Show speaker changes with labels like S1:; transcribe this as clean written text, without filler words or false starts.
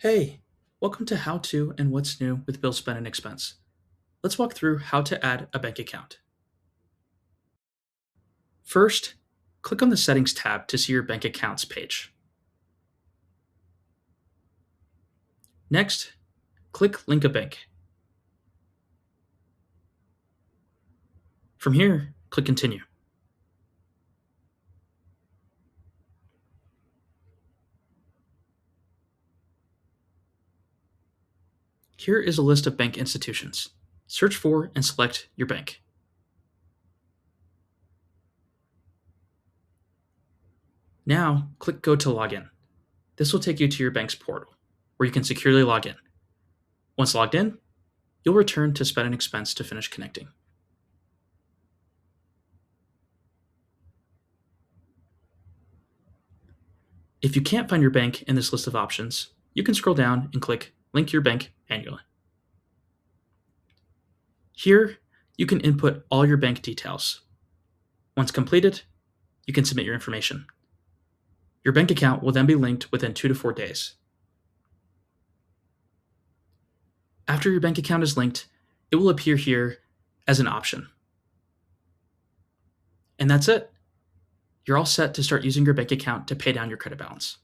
S1: Hey, welcome to How to and What's New with Bill Spend and Expense. Let's walk through how to add a bank account. First, click on the Settings tab to see your bank accounts page. Next, click Link a Bank. From here, click Continue. Here is a list of bank institutions. Search for and select your bank. Now, click Go to Login. This will take you to your bank's portal, where you can securely log in. Once logged in, you'll return to Spend and Expense to finish connecting. If you can't find your bank in this list of options, you can scroll down and click Link your bank manually. Here, you can input all your bank details. Once completed, you can submit your information. Your bank account will then be linked within 2 to 4 days. After your bank account is linked, it will appear here as an option. And that's it. You're all set to start using your bank account to pay down your credit balance.